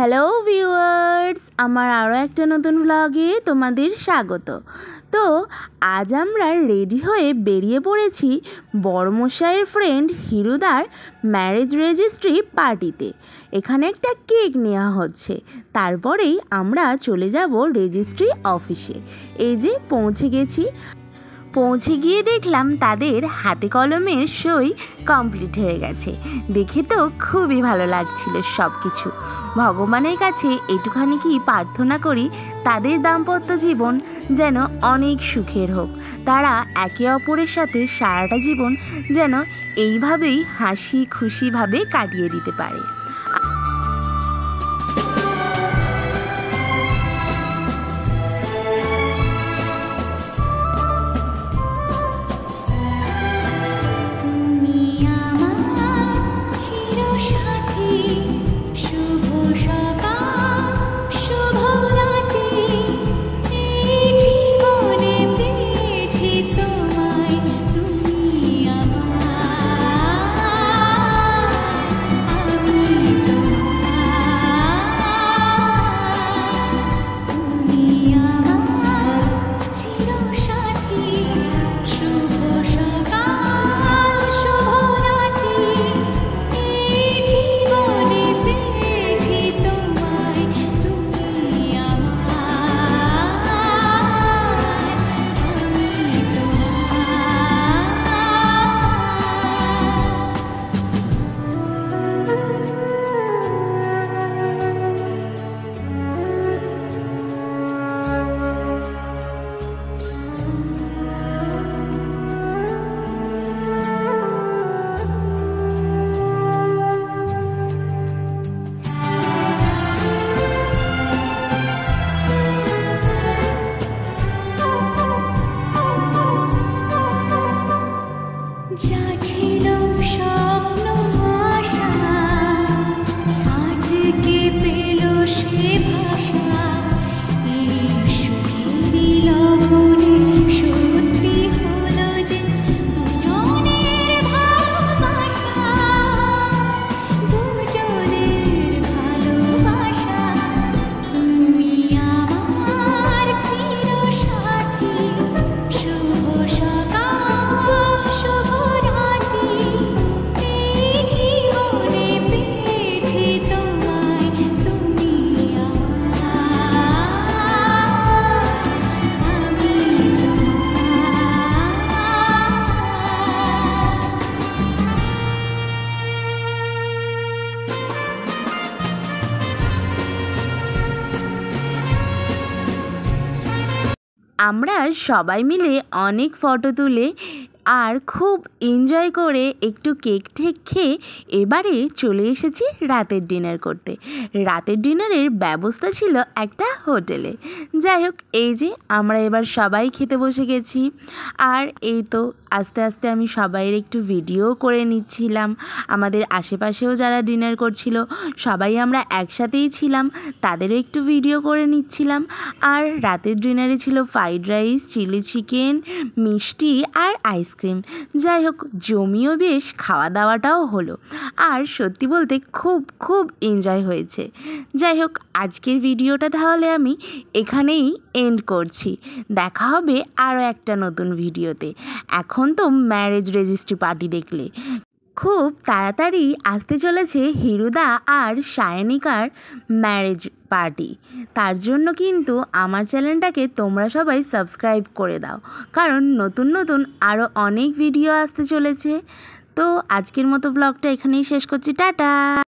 Hello viewers, আমার আরও একটা নতুন ব্লগে তোমাদের স্বাগত। তো আজ আমরা রেডি হয়ে বেরিয়ে পড়েছি বড়মশাইয়ের ফ্রেন্ড হিরুদার ম্যারেজ রেজিস্ট্রি পার্টিতে। এখানে একটা কেক নেওয়া হচ্ছে, তারপরেই আমরা চলে যাব রেজিস্ট্রি অফিসে। এই যে পৌঁছে গিয়ে দেখলাম তাদের হাতে কলমের সই কমপ্লিট হয়ে গেছে। দেখে তো খুবই ভালো লাগছিল সব কিছু। ভগবানের কাছে একটুখানি কি প্রার্থনা করি, তাদের দাম্পত্য জীবন যেন অনেক সুখের হোক। তারা একে অপরের সাথে সারাটা জীবন যেন এইভাবেই হাসি খুশিভাবে কাটিয়ে দিতে পারে। আমরা সবাই মিলে অনেক ফটো তুলে আর খুব এনজয় করে একটু কেক খেয়ে এবারে চলে এসেছি রাতের ডিনার করতে। রাতের ডিনারের ব্যবস্থা ছিল একটা হোটেলে। যাই হোক, এই যে আমরা এবার সবাই খেতে বসে গেছি। আর এই তো আস্তে আস্তে আমি সবাইয়ের একটু ভিডিও করে নিচ্ছিলাম। আমাদের আশেপাশেও যারা ডিনার করছিল সবাই আমরা একসাথেই ছিলাম, তাদেরও একটু ভিডিও করে নিচ্ছিলাম। আর রাতের ডিনারে ছিল ফ্রাইড রাইস, চিলি চিকেন, মিষ্টি আর আইসক্রিম। যাই হোক, জমিও বেশ খাওয়া দাওয়াটাও হলো। আর সত্যি বলতে খুব এনজয় হয়েছে। যাই হোক, আজকের ভিডিওটা তাহলে আমি এখানেই এন্ড করছি। দেখা হবে আরও একটা নতুন ভিডিওতে। এখন তো ম্যারেজ রেজিস্ট্রি পার্টি দেখলে, খুব তাড়াতাড়ি আসতে চলেছে হিরুদা আর সায়নিকার ম্যারেজ পার্টি। তার জন্য কিন্তু আমার চ্যানেলটাকে তোমরা সবাই সাবস্ক্রাইব করে দাও, কারণ নতুন আরও অনেক ভিডিও আসতে চলেছে। তো আজকের মতো ব্লগটা এখানেই শেষ করছি। টাটা।